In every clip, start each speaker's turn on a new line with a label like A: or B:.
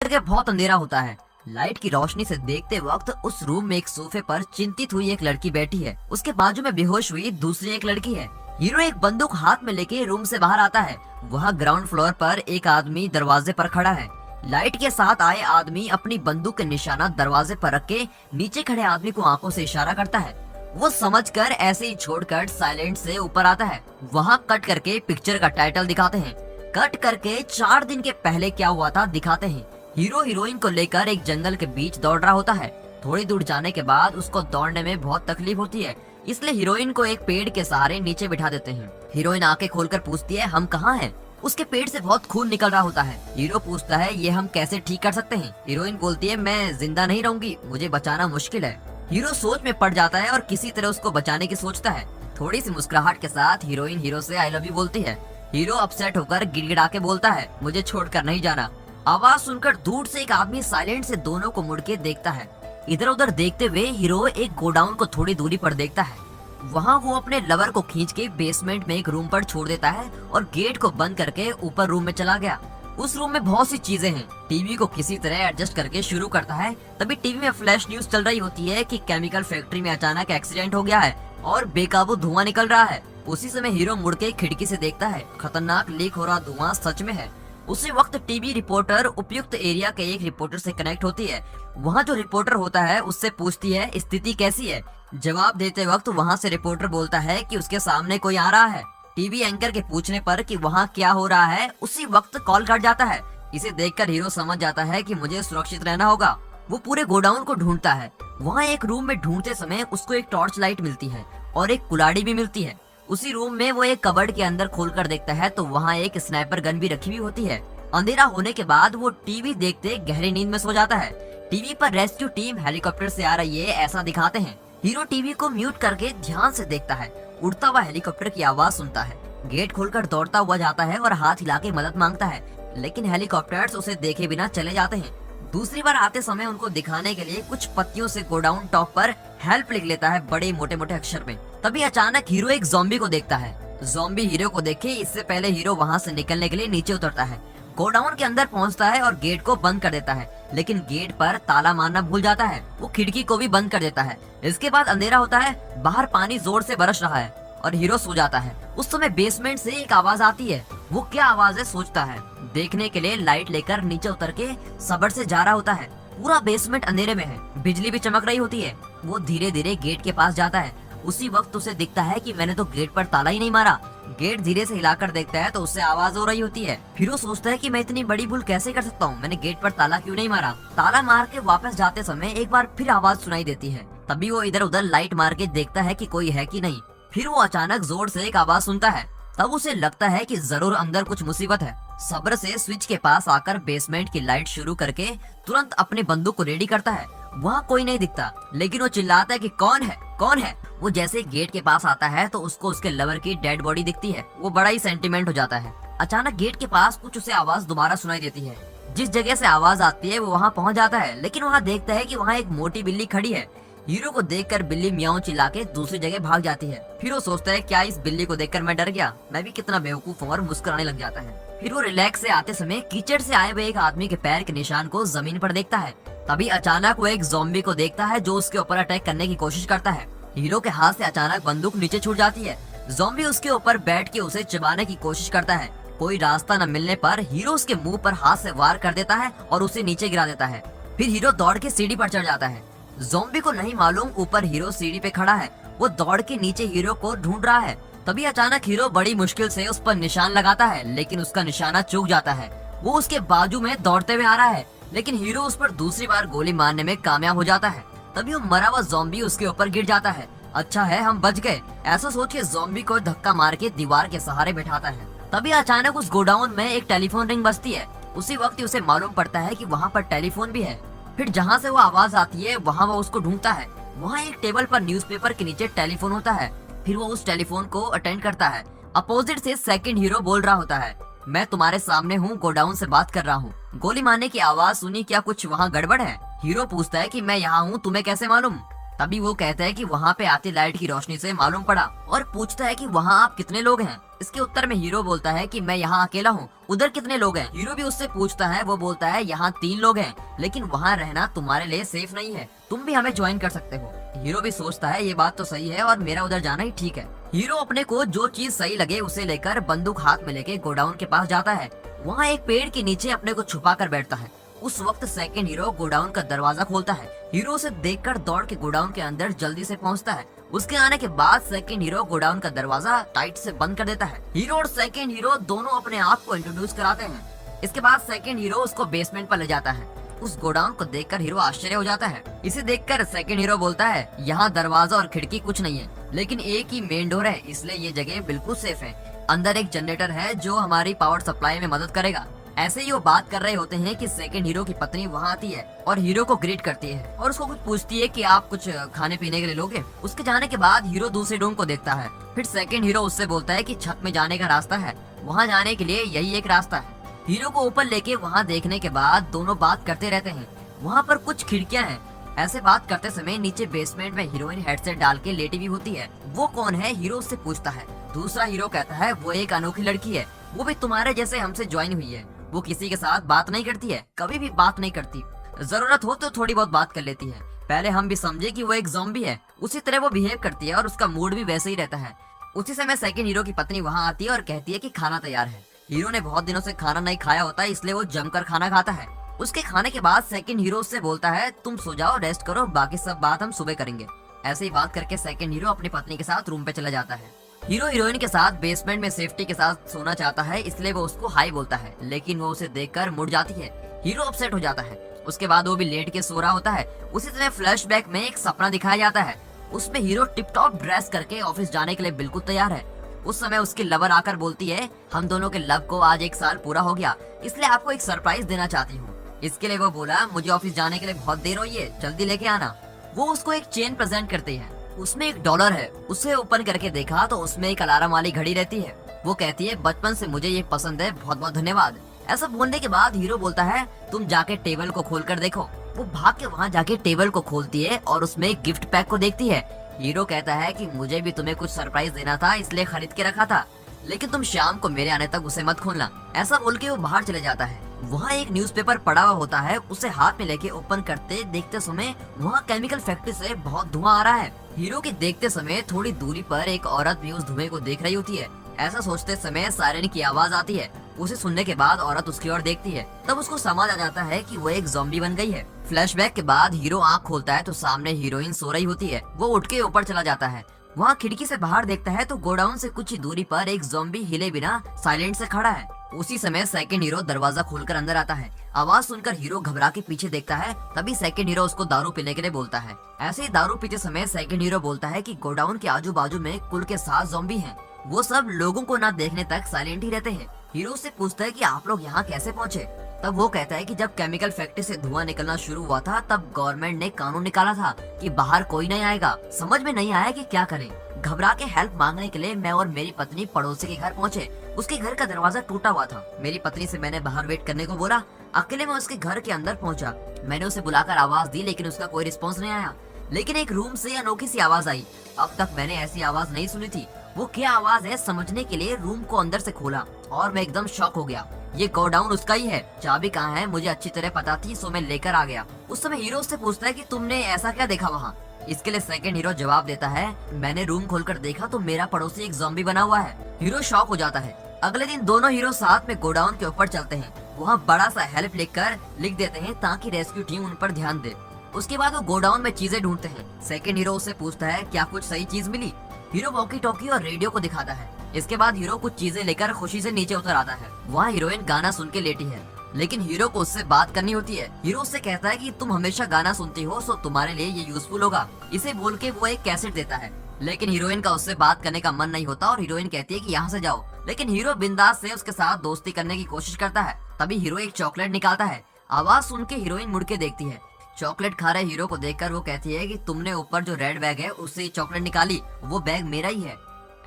A: करके बहुत अंधेरा होता है। लाइट की रोशनी से देखते वक्त उस रूम में एक सोफे पर चिंतित हुई एक लड़की बैठी है। उसके बाजू में बेहोश हुई दूसरी एक लड़की है। हीरो एक बंदूक हाथ में लेके रूम से बाहर आता है। वहाँ ग्राउंड फ्लोर पर एक आदमी दरवाजे पर खड़ा है। लाइट के साथ आए आदमी अपनी बंदूक का निशाना दरवाजे पर रख के नीचे खड़े आदमी को आंखों से इशारा करता है। वो समझकर ऐसे ही छोड़कर साइलेंट से ऊपर आता है। वहाँ कट करके पिक्चर का टाइटल दिखाते हैं। कट करके 4 दिन के पहले क्या हुआ था दिखाते हैं। हीरो हीरोइन को लेकर एक जंगल के बीच दौड़ रहा होता है। थोड़ी दूर जाने के बाद उसको दौड़ने में बहुत तकलीफ होती है, इसलिए हीरोइन को एक पेड़ के सहारे नीचे बिठा देते हैं। हीरोइन आंखें खोलकर पूछती है, हम कहाँ हैं? उसके पेट से बहुत खून निकल रहा होता है। हीरो पूछता है, ये हम कैसे ठीक कर सकते हैं? हीरोइन बोलती है, मैं जिंदा नहीं रहूंगी, मुझे बचाना मुश्किल है। हीरो सोच में पड़ जाता है और किसी तरह उसको बचाने की सोचता है। थोड़ी सी मुस्कुराहट के साथ हीरोइन हीरो से आई लव यू बोलती है। हीरो अपसेट होकर गिड़गिड़ा के बोलता है, मुझे छोड़कर नहीं जाना। आवाज सुनकर दूर से एक आदमी साइलेंट से दोनों को मुड़ के देखता है। इधर उधर देखते हुए हीरो एक गोडाउन को थोड़ी दूरी पर देखता है। वहाँ वो अपने लवर को खींच के बेसमेंट में एक रूम पर छोड़ देता है और गेट को बंद करके ऊपर रूम में चला गया। उस रूम में बहुत सी चीजें हैं। टीवी को किसी तरह एडजस्ट करके शुरू करता है। तभी टीवी में फ्लैश न्यूज चल रही होती है कि केमिकल फैक्ट्री में अचानक एक्सीडेंट हो गया है और बेकाबू धुआं निकल रहा है। उसी समय हीरो मुड़ के खिड़की से देखता है, खतरनाक लीक हो रहा धुआं सच में है। उसी वक्त टीवी रिपोर्टर उपयुक्त एरिया के एक रिपोर्टर से कनेक्ट होती है। वहाँ जो रिपोर्टर होता है उससे पूछती है, स्थिति कैसी है? जवाब देते वक्त वहाँ से रिपोर्टर बोलता है कि उसके सामने कोई आ रहा है। टीवी एंकर के पूछने पर कि वहाँ क्या हो रहा है, उसी वक्त कॉल कट जाता है। इसे देखकर हीरो समझ जाता है कि मुझे सुरक्षित रहना होगा। वो पूरे गोडाउन को ढूंढता है। वहाँ एक रूम में ढूंढते समय उसको एक टॉर्च लाइट मिलती है और एक कुल्हाड़ी भी मिलती है। उसी रूम में वो एक कबर्ड के अंदर खोलकर देखता है तो वहाँ एक स्नाइपर गन भी रखी हुई होती है। अंधेरा होने के बाद वो टीवी देखते गहरी नींद में सो जाता है। टीवी पर रेस्क्यू टीम हेलीकॉप्टर से आ रही है ऐसा दिखाते हैं। हीरो टीवी को म्यूट करके ध्यान से देखता है। उड़ता हुआ हेलीकॉप्टर की आवाज सुनता है। गेट खोलकर दौड़ता हुआ जाता है और हाथ हिला के मदद मांगता है, लेकिन हेलीकॉप्टर्स उसे देखे बिना चले जाते हैं। दूसरी बार आते समय उनको दिखाने के लिए कुछ पत्तियों से गोडाउन टॉप पर हेल्प लिख लेता है बड़े मोटे मोटे अक्षर में। तभी अचानक हीरो एक ज़ॉम्बी को देखता है। ज़ॉम्बी हीरो को देखे इससे पहले हीरो वहाँ से निकलने के लिए नीचे उतरता है। गोडाउन के अंदर पहुंचता है और गेट को बंद कर देता है, लेकिन गेट पर ताला मारना भूल जाता है। वो खिड़की को भी बंद कर देता है। इसके बाद अंधेरा होता है। बाहर पानी जोर से बरस रहा है और हीरो सो जाता है। उस समय बेसमेंट से एक आवाज आती है। वो क्या आवाज है सोचता है। देखने के लिए लाइट लेकर नीचे उतर के सबर से जा रहा होता है। पूरा बेसमेंट अंधेरे में है। बिजली भी चमक रही होती है। वो धीरे धीरे गेट के पास जाता है। उसी वक्त उसे दिखता है कि मैंने तो गेट पर ताला ही नहीं मारा। गेट धीरे से हिलाकर देखता है तो उससे आवाज हो रही होती है। हीरो सोचता है कि मैं इतनी बड़ी भूल कैसे कर सकता हूँ, मैंने गेट पर ताला क्यों नहीं मारा। ताला मार के वापस जाते समय एक बार फिर आवाज सुनाई देती है। तभी वो इधर उधर लाइट मार के देखता है कि कोई है कि नहीं। फिर वो अचानक जोर से एक आवाज सुनता है। तब उसे लगता है कि जरूर अंदर कुछ मुसीबत है। सब्र से स्विच के पास आकर बेसमेंट की लाइट शुरू करके तुरंत अपनी बंदूक को रेडी करता है। वहाँ कोई नहीं दिखता, लेकिन वो चिल्लाता है कि कौन है, कौन है। वो जैसे गेट के पास आता है तो उसको उसके लवर की डेड बॉडी दिखती है। वो बड़ा ही सेंटिमेंट हो जाता है। अचानक गेट के पास कुछ उसे आवाज दोबारा सुनाई देती है। जिस जगह से आवाज आती है वो वहाँ पहुँच जाता है, लेकिन वहाँ देखता है कि वहाँ एक मोटी बिल्ली खड़ी है। हीरो को देखकर बिल्ली मियाऊ चिल्ला के दूसरी जगह भाग जाती है। फिर वो सोचता है, क्या इस बिल्ली को देखकर मैं डर गया? मैं भी कितना बेवकूफ हूँ, और मुस्कुराने लग जाता है। फिर वो रिलैक्स से आते समय कीचड़ से आए हुए एक आदमी के पैर के निशान को जमीन पर देखता है। तभी अचानक वो एक ज़ॉम्बी को देखता है जो उसके ऊपर अटैक करने की कोशिश करता है। हीरो के हाथ से अचानक बंदूक नीचे छूट जाती है। ज़ॉम्बी उसके ऊपर बैठ के उसे चबाने की कोशिश करता है। कोई रास्ता न मिलने पर हीरो उसके मुंह पर हाथ से वार कर देता है और उसे नीचे गिरा देता है। फिर हीरो दौड़ के सीढ़ी पर चढ़ जाता है। ज़ॉम्बी को नहीं मालूम ऊपर हीरो सीढ़ी पे खड़ा है। वो दौड़ के नीचे हीरो को ढूंढ रहा है। तभी अचानक हीरो बड़ी मुश्किल से उस पर निशान लगाता है, लेकिन उसका निशाना चूक जाता है। वो उसके बाजू में दौड़ते हुए आ रहा है, लेकिन हीरो उस पर दूसरी बार गोली मारने में कामयाब हो जाता है। तभी वो मरा हुआ ज़ॉम्बी उसके ऊपर गिर जाता है। अच्छा है हम बच गए, ऐसा सोच के ज़ॉम्बी को धक्का मार के दीवार के सहारे बैठाता है। तभी अचानक उस गोडाउन में एक टेलीफोन रिंग बजती है। उसी वक्त उसे मालूम पड़ता है कि वहाँ पर टेलीफोन भी है। फिर जहाँ से वो आवाज आती है वहाँ वो उसको ढूंढता है। वहाँ एक टेबल पर न्यूज़पेपर के नीचे टेलीफोन होता है। फिर वो उस टेलीफोन को अटेंड करता है। अपोजिट से सेकंड हीरो बोल रहा होता है, मैं तुम्हारे सामने हूँ, गोडाउन से बात कर रहा हूँ। गोली मारने की आवाज सुनी, क्या कुछ वहाँ गड़बड़ है? हीरो पूछता है कि मैं यहाँ हूँ, तुम्हें कैसे मालूम? तभी वो कहता है कि वहाँ पे आती लाइट की रोशनी से मालूम पड़ा और पूछता है कि वहाँ आप कितने लोग हैं। इसके उत्तर में हीरो बोलता है कि मैं यहाँ अकेला हूँ, उधर कितने लोग हैं। हीरो भी उससे पूछता है, वो बोलता है यहाँ 3 लोग हैं, लेकिन वहाँ रहना तुम्हारे लिए सेफ नहीं है, तुम भी हमें ज्वाइन कर सकते हो। हीरो भी सोचता है ये बात तो सही है और मेरा उधर जाना ही ठीक है। हीरो अपने को जो चीज सही लगे उसे लेकर बंदूक हाथ में लेके गोडाउन के पास जाता है। वहाँ एक पेड़ के नीचे अपने को छुपा कर बैठता है। उस वक्त सेकंड हीरो गोडाउन का दरवाजा खोलता है। हीरो उसे देखकर दौड़ के गोडाउन के अंदर जल्दी से पहुंचता है। उसके आने के बाद सेकंड हीरो गोडाउन का दरवाजा टाइट से बंद कर देता है। हीरो और सेकंड हीरो दोनों अपने आप को इंट्रोड्यूस कराते हैं। इसके बाद सेकंड हीरो उसको बेसमेंट पर ले जाता है। उस गोडाउन को देखकर हीरो आश्चर्य हो जाता है। इसे देखकर सेकंड हीरो बोलता है, यहाँ दरवाजा और खिड़की कुछ नहीं है, लेकिन एक ही मेन डोर है, इसलिए ये जगह बिल्कुल सेफ है। अंदर एक जनरेटर है जो हमारी पावर सप्लाई में मदद करेगा। ऐसे ही वो बात कर रहे होते हैं कि सेकंड हीरो की पत्नी वहाँ आती है और हीरो को ग्रीट करती है और उसको कुछ पूछती है कि आप कुछ खाने पीने के लिए लोगे। उसके जाने के बाद हीरो दूसरे रूम को देखता है। फिर सेकंड हीरो उससे बोलता है कि छत में जाने का रास्ता है, वहाँ जाने के लिए यही एक रास्ता है। हीरो को ऊपर लेके वहाँ देखने के बाद दोनों बात करते रहते हैं। वहाँ पर कुछ खिड़कियाँ हैं। ऐसे बात करते समय नीचे बेसमेंट में हीरोइन हेडसेट डाल के लेटी हुई होती है। वो कौन है, हीरो उससे पूछता है। दूसरा हीरो कहता है, वो एक अनोखी लड़की है, वो भी तुम्हारे जैसे हमसे ज्वाइन हुई है। वो किसी के साथ बात नहीं करती है, कभी भी बात नहीं करती, जरूरत हो तो थोड़ी बहुत बात कर लेती है। पहले हम भी समझे कि वो एक ज़ॉम्बी है, उसी तरह वो बिहेव करती है और उसका मूड भी वैसे ही रहता है। उसी समय सेकंड हीरो की पत्नी वहाँ आती है और कहती है कि खाना तैयार है। हीरो ने बहुत दिनों से खाना नहीं खाया होता है, इसलिए वो जमकर खाना खाता है। उसके खाने के बाद सेकंड हीरो उससे बोलता है, तुम सो जाओ, रेस्ट करो, बाकी सब बात हम सुबह करेंगे। ऐसे ही बात करके सेकंड हीरो अपनी पत्नी के साथ रूम पे चला जाता है। हीरो हीरोइन के साथ बेसमेंट में सेफ्टी के साथ सोना चाहता है, इसलिए वो उसको हाई बोलता है, लेकिन वो उसे देखकर मुड़ जाती है। हीरो अपसेट हो जाता है। उसके बाद वो भी लेट के सो रहा होता है। उसी समय फ्लैशबैक में एक सपना दिखाया जाता है। उसमें हीरो टिप टॉप ड्रेस करके ऑफिस जाने के लिए बिल्कुल तैयार है। उस समय उसकी लवर आकर बोलती है, हम दोनों के लव को आज 1 साल पूरा हो गया, इसलिए आपको एक सरप्राइज देना चाहती हूँ। इसके लिए वो बोला, मुझे ऑफिस जाने के लिए बहुत देर हुई है, जल्दी लेके आना। वो उसको एक चेन प्रेजेंट करती है। उसमें $1 है। उसे ओपन करके देखा तो उसमें एक अलार्म वाली घड़ी रहती है। वो कहती है, बचपन से मुझे ये पसंद है, बहुत बहुत धन्यवाद। ऐसा बोलने के बाद हीरो बोलता है, तुम जाके टेबल को खोल कर देखो। वो भाग के वहाँ जाके टेबल को खोलती है और उसमें एक गिफ्ट पैक को देखती है। हीरो कहता है कि मुझे भी तुम्हें कुछ सरप्राइज देना था, इसलिए खरीद के रखा था, लेकिन तुम शाम को मेरे आने तक उसे मत खोलना। ऐसा बोल के वो बाहर चले जाता है। वहाँ एक न्यूज़पेपर पड़ा हुआ होता है। उसे हाथ में लेके ओपन करते देखते समय वहाँ केमिकल फैक्ट्री से बहुत धुआं आ रहा है। हीरो के देखते समय थोड़ी दूरी पर एक औरत भी उस धुएं को देख रही होती है। ऐसा सोचते समय सायरन की आवाज आती है। उसे सुनने के बाद औरत उसकी ओर देखती है। तब उसको समझ आ जाता है कि वो एक ज़ॉम्बी बन गई है। फ्लैशबैक के बाद हीरो आँख खोलता है तो सामने हीरोइन सो रही होती है। वो उठ के ऊपर चला जाता है। वहाँ खिड़की से बाहर देखता है तो गोडाउन से कुछ ही दूरी पर एक ज़ॉम्बी हिले बिना साइलेंट से खड़ा है। उसी समय सेकंड हीरो दरवाजा खोलकर अंदर आता है। आवाज सुनकर हीरो घबरा के पीछे देखता है। तभी सेकंड हीरो उसको दारू पीने के लिए बोलता है। ऐसे ही दारू पीते समय सेकंड हीरो बोलता है कि गोडाउन के आजू बाजू में कुल के 7 ज़ॉम्बी हैं। वो सब लोगों को ना देखने तक साइलेंट ही रहते हैं। हीरो से पूछता है कि आप लोग यहाँ कैसे पहुँचे। तब वो कहता है कि जब केमिकल फैक्ट्री से धुआं निकलना शुरू हुआ था तब गवर्नमेंट ने कानून निकाला था कि बाहर कोई नहीं आएगा। समझ में नहीं आया कि क्या करें। घबरा के हेल्प मांगने के लिए मैं और मेरी पत्नी पड़ोसी के घर पहुंचे। उसके घर का दरवाजा टूटा हुआ था। मेरी पत्नी से मैंने बाहर वेट करने को बोला। अकेले मैं उसके घर के अंदर पहुंचा। मैंने उसे बुलाकर आवाज दी, लेकिन उसका कोई रिस्पॉन्स नहीं आया। लेकिन एक रूम से अनोखी सी आवाज आई। अब तक मैंने ऐसी आवाज नहीं सुनी थी। वो क्या आवाज है समझने के लिए रूम को अंदर से खोला और मैं एकदम शॉक हो गया। ये गोडाउन उसका ही है। चाबी कहाँ है मुझे अच्छी तरह पता थी, सो मैं लेकर आ गया। उस समय हीरो से पूछता है कि तुमने ऐसा क्या देखा वहाँ। इसके लिए सेकंड हीरो जवाब देता है, मैंने रूम खोलकर देखा तो मेरा पड़ोसी एक ज़ॉम्बी बना हुआ है। हीरो शॉक हो जाता है। अगले दिन दोनों हीरो साथ में गोडाउन के ऊपर चलते हैं। वहाँ बड़ा सा हेल्प लिख देते हैं ताकि रेस्क्यू टीम उन पर ध्यान दे। उसके बाद वो गोडाउन में चीजें ढूंढते हैं। सेकंड हीरो उससे पूछता है, क्या कुछ सही चीज मिली। हीरो वॉकी टॉकी और रेडियो को दिखाता है। इसके बाद हीरो कुछ चीजें लेकर खुशी से नीचे उतर आता है। वहाँ हीरोइन गाना सुन के लेटी है, लेकिन हीरो को उससे बात करनी होती है। हीरो उससे कहता है कि तुम हमेशा गाना सुनती हो, सो तुम्हारे लिए ये यूजफुल होगा। इसे बोल के वो एक कैसेट देता है, लेकिन हीरोइन का उससे बात करने का मन नहीं होता और हीरोइन कहती है कि यहाँ से जाओ। लेकिन हीरो बिंदास से उसके साथ दोस्ती करने की कोशिश करता है। तभी हीरो एक चॉकलेट निकालता है। आवाज सुन के हीरोइन मुड़ के देखती है। चॉकलेट खा रहे हीरो को देखकर वो कहती है कि तुमने ऊपर जो रेड बैग है उससे चॉकलेट निकाली, वो बैग मेरा ही है।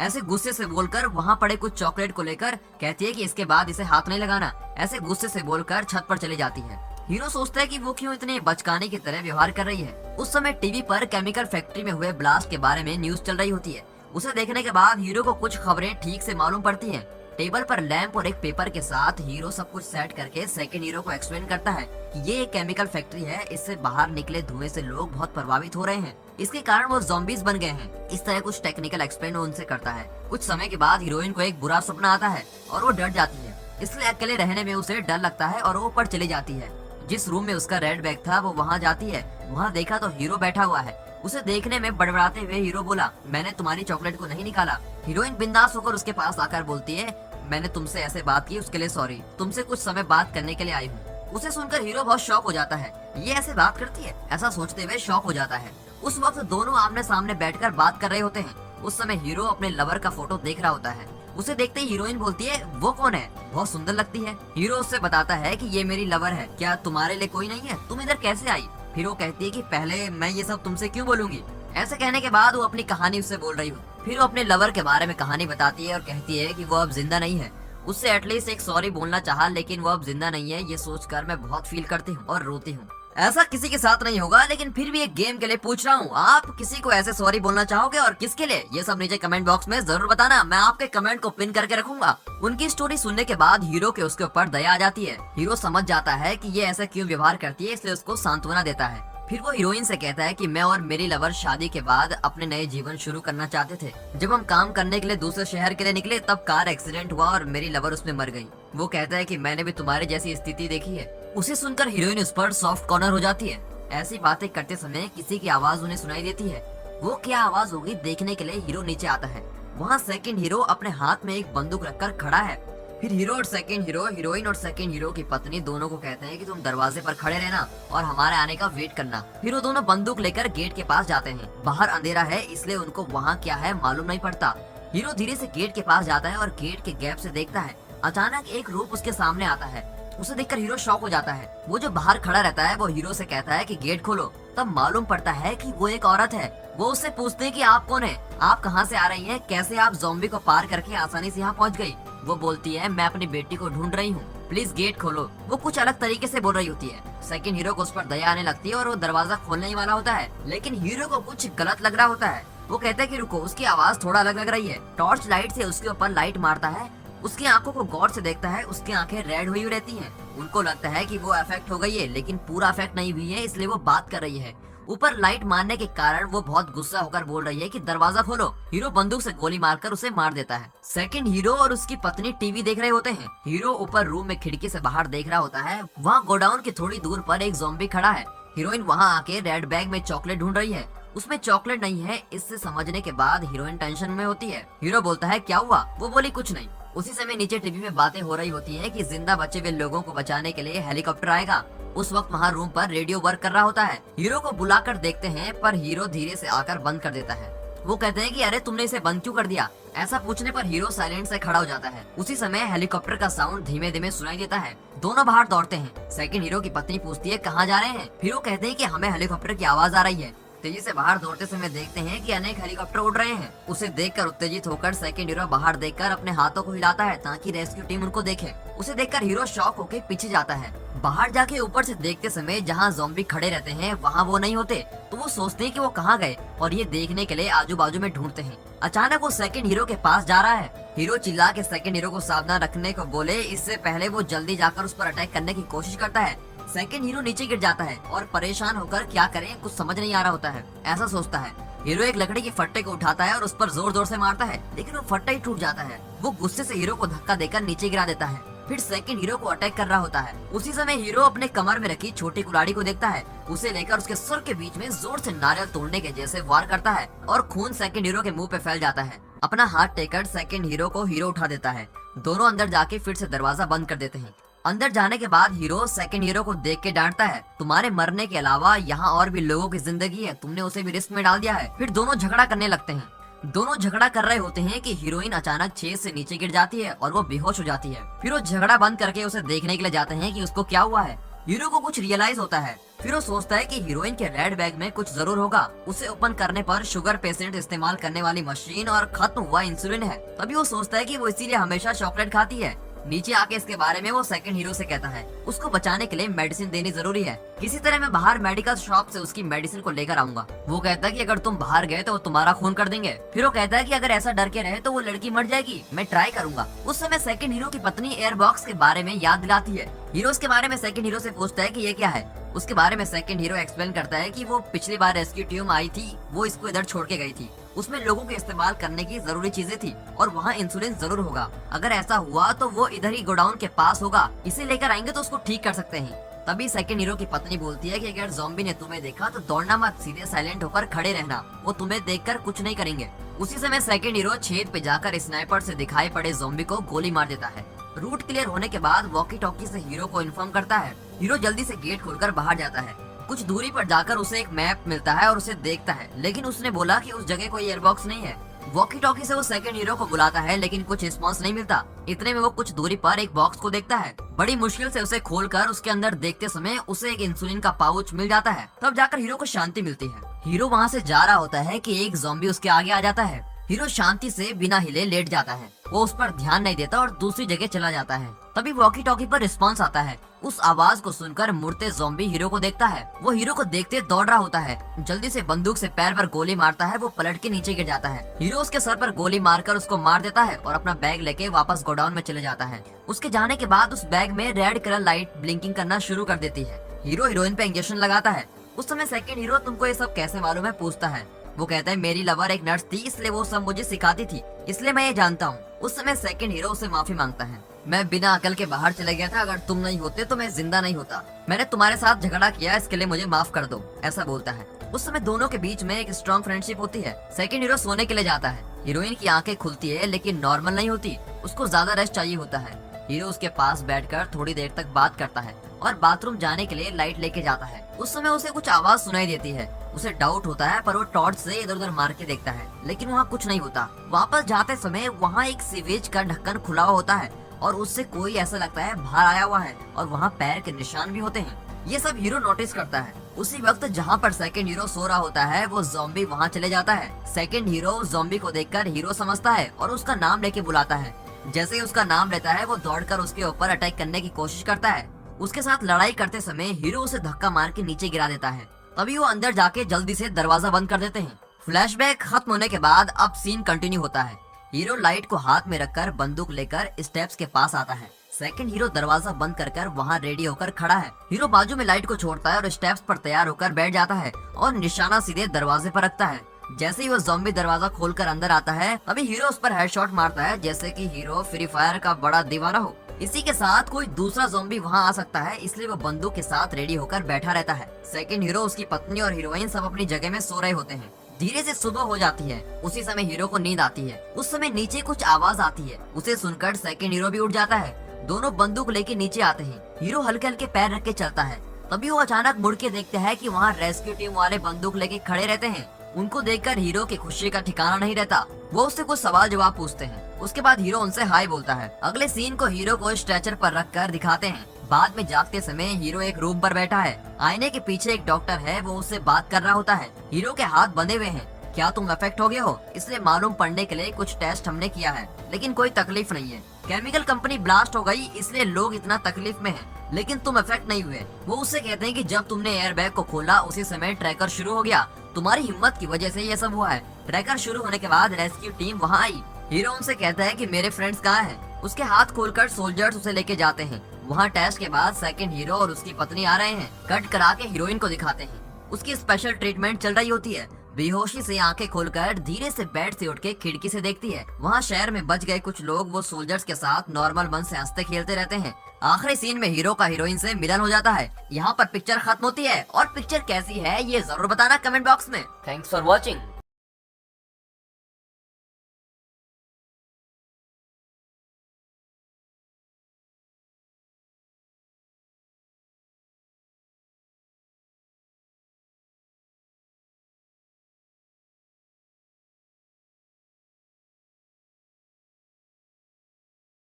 A: ऐसे गुस्से से बोलकर वहाँ पड़े कुछ चॉकलेट को लेकर कहती है कि इसके बाद इसे हाथ नहीं लगाना। ऐसे गुस्से से बोलकर छत पर चली जाती है। हीरो सोचता है कि वो क्यों इतने बचकाने की तरह व्यवहार कर रही है। उस समय टीवी पर केमिकल फैक्ट्री में हुए ब्लास्ट के बारे में न्यूज चल रही होती है। उसे देखने के बाद हीरो को कुछ खबरें ठीक से मालूम पड़ती हैं। टेबल पर लैंप और एक पेपर के साथ हीरो सब कुछ सेट करके सेकंड हीरो को एक्सप्लेन करता है कि ये एक केमिकल फैक्ट्री है, इससे बाहर निकले धुएं से लोग बहुत प्रभावित हो रहे हैं, इसके कारण वो ज़ॉम्बीज बन गए हैं। इस तरह कुछ टेक्निकल एक्सप्लेन उनसे करता है। कुछ समय के बाद हीरोइन को एक बुरा सपना आता है और वो डर जाती है, इसलिए अकेले रहने में उसे डर लगता है और वो ऊपर चली जाती है। जिस रूम में उसका रेड बैग था वो वहाँ जाती है। वहाँ देखा तो हीरो बैठा हुआ है। उसे देखने में बड़बड़ाते हुए हीरो बोला, मैंने तुम्हारी चॉकलेट को नहीं निकाला। हीरोइन बिंदास होकर उसके पास आकर बोलती है, मैंने तुमसे ऐसे बात की उसके लिए सॉरी, तुमसे कुछ समय बात करने के लिए आई हूँ। उसे सुनकर हीरो बहुत शॉक हो जाता है, ये ऐसे बात करती है, ऐसा सोचते हुए शॉक हो जाता है। उस वक्त दोनों आमने सामने बैठकर बात कर रहे होते हैं। उस समय हीरो अपने लवर का फोटो देख रहा होता है। उसे देखते ही हीरोइन बोलती है, वो कौन है, बहुत सुंदर लगती है। हीरो उससे बताता है कि ये मेरी लवर है, क्या तुम्हारे लिए कोई नहीं है, तुम इधर कैसे आई। फिर वो कहती है कि पहले मैं ये सब तुमसे क्यों बोलूंगी। ऐसे कहने के बाद वो अपनी कहानी उससे बोल रही हूँ। फिर वो अपने लवर के बारे में कहानी बताती है और कहती है कि वो अब जिंदा नहीं है। उससे एटलीस्ट एक सॉरी बोलना चाहा, लेकिन वो अब जिंदा नहीं है। ये सोचकर मैं बहुत फील करती हूँ और रोती हूँ। ऐसा किसी के साथ नहीं होगा, लेकिन फिर भी एक गेम के लिए पूछ रहा हूँ, आप किसी को ऐसे सॉरी बोलना चाहोगे और किसके लिए, ये सब नीचे कमेंट बॉक्स में जरूर बताना। मैं आपके कमेंट को पिन करके रखूंगा। उनकी स्टोरी सुनने के बाद हीरो के उसके ऊपर दया आ जाती है। हीरो समझ जाता है कि ये ऐसा क्यों व्यवहार करती है, इसलिए उसको सांत्वना देता है। फिर वो हीरोइन से कहता है कि मैं और मेरी लवर शादी के बाद अपने नए जीवन शुरू करना चाहते थे। जब हम काम करने के लिए दूसरे शहर के लिए निकले तब कार एक्सीडेंट हुआ और मेरी लवर उसमें मर गई। वो कहता है कि मैंने भी तुम्हारी जैसी स्थिति देखी है। उसे सुनकर हीरोइन उस पर सॉफ्ट कॉर्नर हो जाती है। ऐसी बातें करते समय किसी की आवाज उन्हें सुनाई देती है। वो क्या आवाज होगी देखने के लिए हीरो नीचे आता है। वहाँ सेकंड हीरो अपने हाथ में एक बंदूक रखकर खड़ा है। फिर हीरो और सेकंड हीरो, हीरोइन और सेकंड हीरो की पत्नी दोनों को कहते हैं कि तुम दरवाजे पर खड़े रहना और हमारे आने का वेट करना। फिर वो दोनों बंदूक लेकर गेट के पास जाते हैं। बाहर अंधेरा है, इसलिए उनको वहाँ क्या है मालूम नहीं पड़ता। हीरो धीरे से गेट के पास जाता है और गेट के गैप से देखता है। अचानक एक रूप उसके सामने आता है। उसे देखकर हीरो शॉक हो जाता है। वो जो बाहर खड़ा रहता है वो हीरो से कहता है कि गेट खोलो। तब मालूम पड़ता है कि वो एक औरत है। वो उससे पूछते हैं कि आप कौन है, आप कहाँ से आ रही हैं, कैसे आप ज़ॉम्बी को पार करके आसानी से यहाँ पहुँच गई। वो बोलती है, मैं अपनी बेटी को ढूंढ रही हूँ, प्लीज गेट खोलो। वो कुछ अलग तरीके से बोल रही होती है। सेकंड हीरो को उस पर दया आने लगती है और वो दरवाजा खोलने ही वाला होता है, लेकिन हीरो को कुछ गलत लग रहा होता है। वो कहता है कि रुको, उसकी आवाज थोड़ा अलग लग रही है। टॉर्च लाइट से उसके ऊपर लाइट मारता है। उसकी आंखों को गौर से देखता है, उसकी आंखें रेड हुई रहती हैं। उनको लगता है कि वो अफेक्ट हो गई है, लेकिन पूरा अफेक्ट नहीं हुई है, इसलिए वो बात कर रही है। ऊपर लाइट मारने के कारण वो बहुत गुस्सा होकर बोल रही है कि दरवाजा खोलो। हीरो बंदूक से गोली मारकर उसे मार देता है। सेकंड हीरो और उसकी पत्नी टीवी देख रहे होते हैं। हीरो ऊपर रूम में खिड़की से बाहर देख रहा होता है। वहाँ गोडाउन की थोड़ी दूर पर एक ज़ॉम्बी खड़ा है। हीरोइन वहाँ आके रेड बैग में चॉकलेट ढूंढ रही है। उसमें चॉकलेट नहीं है। इससे समझने के बाद हीरोइन टेंशन में होती है। हीरो बोलता है, क्या हुआ? वो बोली, कुछ नहीं। उसी समय नीचे टीवी में बातें हो रही होती है कि जिंदा बचे हुए लोगों को बचाने के लिए हेलीकॉप्टर आएगा। उस वक्त वहाँ रूम पर रेडियो वर्क कर रहा होता है। हीरो को बुलाकर देखते हैं, पर हीरो धीरे से आकर बंद कर देता है। वो कहते हैं कि अरे तुमने इसे बंद क्यों कर दिया? ऐसा पूछने पर हीरो साइलेंट से खड़ा हो जाता है। उसी समय हेलीकॉप्टर का साउंड धीमे धीमे सुनाई देता है। दोनों बाहर दौड़ते हैं। सेकंड हीरो की पत्नी पूछती है, कहाँ जा रहे हैं? फिर वो कहते हैं कि हमें हेलीकॉप्टर की आवाज आ रही है। तेजी से बाहर दौड़ते समय देखते हैं कि अनेक हेलीकॉप्टर उड़ रहे हैं। उसे देखकर उत्तेजित होकर सेकंड हीरो बाहर देखकर अपने हाथों को हिलाता है ताकि रेस्क्यू टीम उनको देखे। उसे देखकर हीरो शॉक होकर पीछे जाता है। बाहर जाके ऊपर से देखते समय जहाँ ज़ॉम्बी खड़े रहते हैं वहाँ वो नहीं होते, तो वो सोचते हैं कि वो कहाँ गए और ये देखने के लिए आजू बाजू में ढूंढते हैं। अचानक वो सेकंड हीरो के पास जा रहा है। हीरो चिल्ला के सेकंड हीरो को सावधान रखने को बोले, इससे पहले वो जल्दी जाकर उस पर अटैक करने की कोशिश करता है। सेकंड हीरो नीचे गिर जाता है और परेशान होकर क्या करें कुछ समझ नहीं आ रहा होता है। ऐसा सोचता है। हीरो एक लकड़ी के फट्टे को उठाता है और उस पर जोर जोर से मारता है, लेकिन वो फट्टा ही टूट जाता है। वो गुस्से से हीरो को धक्का देकर नीचे गिरा देता है। फिर सेकंड हीरो को अटैक कर रहा होता है। उसी समय हीरो अपने कमर में रखी छोटी कुल्हाड़ी को देखता है। उसे लेकर उसके सर के बीच में जोर से नारियल तोड़ने के जैसे वार करता है और खून सेकंड हीरो के मुंह पे फैल जाता है। अपना हाथ टेकर सेकंड हीरो को हीरो उठा देता है। दोनों अंदर जाके फिर से दरवाजा बंद कर देते हैं। अंदर जाने के बाद हीरो सेकंड हीरो को देख के डांटता है, तुम्हारे मरने के अलावा यहाँ और भी लोगों की जिंदगी है, तुमने उसे भी रिस्क में डाल दिया है। फिर दोनों झगड़ा करने लगते हैं। दोनों झगड़ा कर रहे होते हैं कि हीरोइन अचानक छेद से नीचे गिर जाती है और वो बेहोश हो जाती है। फिर वो झगड़ा बंद करके उसे देखने के लिए जाते हैं कि उसको क्या हुआ है। हीरो को कुछ रियलाइज होता है। फिर वो सोचता है कि हीरोइन के रेड बैग में कुछ जरूर होगा। उसे ओपन करने पर शुगर पेशेंट इस्तेमाल करने वाली मशीन और खत्म हुआ इंसुलिन है। तभी वो सोचता है कि वो इसीलिए हमेशा चॉकलेट खाती है। नीचे आके इसके बारे में वो सेकंड हीरो से कहता है उसको बचाने के लिए मेडिसिन देनी जरूरी है, किसी तरह मैं बाहर मेडिकल शॉप से उसकी मेडिसिन को लेकर आऊंगा। वो कहता है कि अगर तुम बाहर गए तो वो तुम्हारा खून कर देंगे। फिर वो कहता है कि अगर ऐसा डर के रहे तो वो लड़की मर जाएगी, मैं ट्राई करूंगा। उस समय सेकंड हीरो की पत्नी एयर बॉक्स के बारे में याद दिलाती है। हीरो इसके बारे में सेकंड हीरो से पूछता है कि ये क्या है। उसके बारे में सेकंड हीरो एक्सप्लेन करता है कि वो पिछली बार रेस्क्यू टीम आई थी, वो इसको इधर छोड़ के गई थी। उसमें लोगों के इस्तेमाल करने की जरूरी चीजें थी और वहाँ इंसुलिन जरूर होगा। अगर ऐसा हुआ तो वो इधर ही गोडाउन के पास होगा, इसे लेकर आएंगे तो उसको ठीक कर सकते हैं। तभी सेकंड हीरो की पत्नी बोलती है कि अगर ज़ॉम्बी ने तुम्हें देखा तो दौड़ना मत, सीधे साइलेंट होकर खड़े रहना, वो तुम्हें देखकर कुछ नहीं करेंगे। उसी समय सेकंड हीरो छेद पे जाकर स्नाइपर से दिखाई पड़े ज़ॉम्बी को गोली मार देता है। रूट क्लियर होने के बाद वॉकी टॉकी से हीरो को इन्फॉर्म करता है। हीरो जल्दी से गेट खोलकर बाहर जाता है। कुछ दूरी पर जाकर उसे एक मैप मिलता है और उसे देखता है, लेकिन उसने बोला कि उस जगह कोई एयरबॉक्स नहीं है। वॉकी टॉकी से वो सेकंड हीरो को बुलाता है, लेकिन कुछ रिस्पॉन्स नहीं मिलता। इतने में वो कुछ दूरी पर एक बॉक्स को देखता है। बड़ी मुश्किल से उसे खोलकर उसके अंदर देखते समय उसे एक इंसुलिन का पाउच मिल जाता है। तब जाकर हीरो को शांति मिलती है। हीरो वहाँ से जा रहा होता है कि एक ज़ॉम्बी उसके आगे आ जाता है। हीरो शांति से बिना हिले लेट जाता है। वो उस पर ध्यान नहीं देता और दूसरी जगह चला जाता है। तभी वॉकी टॉकी पर रिस्पॉन्स आता है। उस आवाज को सुनकर मुड़ते ज़ॉम्बी हीरो को देखता है। वो हीरो को देखते दौड़ रहा होता है। जल्दी से बंदूक से पैर पर गोली मारता है। वो पलट के नीचे गिर जाता है। हीरो उसके सर पर गोली मारकर उसको मार देता है और अपना बैग लेके वापस गोडाउन में चले जाता है। उसके जाने के बाद उस बैग में रेड कलर लाइट ब्लिंकिंग करना शुरू कर देती है। हीरो हीरोइन पे इंजेक्शन लगाता है। उस समय सेकंड हीरो तुमको ये सब कैसे मालूम है पूछता है। वो कहता है मेरी लवर एक नर्स थी, इसलिए वो सब मुझे सिखाती थी, इसलिए मैं ये जानता हूँ। उस समय सेकंड हीरो उसे माफी मांगता है। मैं बिना अकल के बाहर चले गया था, अगर तुम नहीं होते तो मैं जिंदा नहीं होता। मैंने तुम्हारे साथ झगड़ा किया, इसके लिए मुझे माफ कर दो, ऐसा बोलता है। उस समय दोनों के बीच में एक स्ट्रॉन्ग फ्रेंडशिप होती है। सेकंड हीरो सोने के लिए जाता है। हीरोइन की आंखें खुलती है लेकिन नॉर्मल नहीं होती, उसको ज्यादा रेस्ट चाहिए होता है। हीरो उसके पास बैठकर थोड़ी देर तक बात करता है और बाथरूम जाने के लिए लाइट लेके जाता है। उस समय उसे कुछ आवाज सुनाई देती है। उसे डाउट होता है पर वो टॉर्च से इधर उधर मार के देखता है, लेकिन वहाँ कुछ नहीं होता। वापस जाते समय वहाँ एक सीवेज का ढक्कन खुला हुआ होता है और उससे कोई ऐसा लगता है बाहर आया हुआ है और वहाँ पैर के निशान भी होते हैं। ये सब हीरो नोटिस करता है। उसी वक्त जहाँ पर सेकंड हीरो सो रहा होता है वो ज़ॉम्बी वहाँ चले जाता है। सेकंड हीरो ज़ॉम्बी को देखकर हीरो समझता है और उसका नाम लेके बुलाता है। जैसे ही उसका नाम लेता है वो दौड़कर उसके ऊपर अटैक करने की कोशिश करता है। उसके साथ लड़ाई करते समय हीरो उसे धक्का मार के नीचे गिरा देता है। तभी वो अंदर जाके जल्दी से दरवाजा बंद कर देते हैं। फ्लैशबैक खत्म होने के बाद अब सीन कंटिन्यू होता है। हीरो लाइट को हाथ में रखकर बंदूक लेकर स्टेप्स के पास आता है। सेकंड हीरो दरवाजा बंद कर वहाँ रेडी होकर खड़ा है। हीरो बाजू में लाइट को छोड़ता है और स्टेप्स पर तैयार होकर बैठ जाता है और निशाना सीधे दरवाजे पर रखता है। जैसे ही वो ज़ॉम्बी दरवाजा खोलकर अंदर आता है तभी हीरो उस पर हेडशॉट मारता है, जैसे कि हीरो फ्री फायर का बड़ा दीवाना हो। इसी के साथ कोई दूसरा ज़ॉम्बी वहाँ आ सकता है, इसलिए वो बंदूक के साथ रेडी होकर बैठा रहता है। सेकंड हीरो, उसकी पत्नी और हीरोइन सब अपनी जगह में सो रहे होते हैं। धीरे से सुबह हो जाती है। उसी समय हीरो को नींद आती है। उस समय नीचे कुछ आवाज आती है। उसे सुनकर सेकंड हीरो भी उठ जाता है। दोनों बंदूक लेके नीचे आते हैं। हीरो हल्के हल्के पैर रख के चलता है। तभी वो अचानक मुड़ के देखते हैं कि वहाँ रेस्क्यू टीम वाले बंदूक लेके खड़े रहते हैं। उनको देखकर हीरो की खुशी का ठिकाना नहीं रहता। वो उससे कुछ सवाल जवाब पूछते हैं। उसके बाद हीरो उनसे हाय बोलता है। अगले सीन को हीरो को स्ट्रेचर पर रखकर दिखाते हैं। बाद में जागते समय हीरो एक रूम पर बैठा है। आईने के पीछे एक डॉक्टर है, वो उससे बात कर रहा होता है। हीरो के हाथ बंधे हुए हैं। क्या तुम अफेक्ट हो गए हो? इसलिए मालूम पड़ने के लिए कुछ टेस्ट हमने किया है, लेकिन कोई तकलीफ नहीं है। केमिकल कंपनी ब्लास्ट हो गई, इसलिए लोग इतना तकलीफ में हैं, लेकिन तुम अफेक्ट नहीं हुए। वो उससे कहते हैं कि जब तुमने एयरबैग को खोला उसी समय ट्रैकर शुरू हो गया। तुम्हारी हिम्मत की वजह से ये सब हुआ है। ट्रैकर शुरू होने के बाद रेस्क्यू टीम वहाँ आई। हीरो उनसे कहता है कि मेरे फ्रेंड्स कहाँ हैं? उसके हाथ खोलकर सोल्जर्स उसे लेके जाते हैं। वहाँ टेस्ट के बाद सेकंड हीरो और उसकी पत्नी आ रहे हैं। कट करा के हीरोइन को दिखाते हैं। उसकी स्पेशल ट्रीटमेंट चल रही होती है। बेहोशी से आंखें खोलकर धीरे से बेड से उठ के खिड़की से देखती है। वहाँ शहर में बच गए कुछ लोग वो सोल्जर्स के साथ नॉर्मल मन से हंसते खेलते रहते हैं। आखिरी सीन में हीरो का हीरोइन से मिलन हो जाता है। यहाँ पर पिक्चर खत्म होती है और पिक्चर कैसी है ये जरूर बताना कमेंट बॉक्स में। Thanks for watching.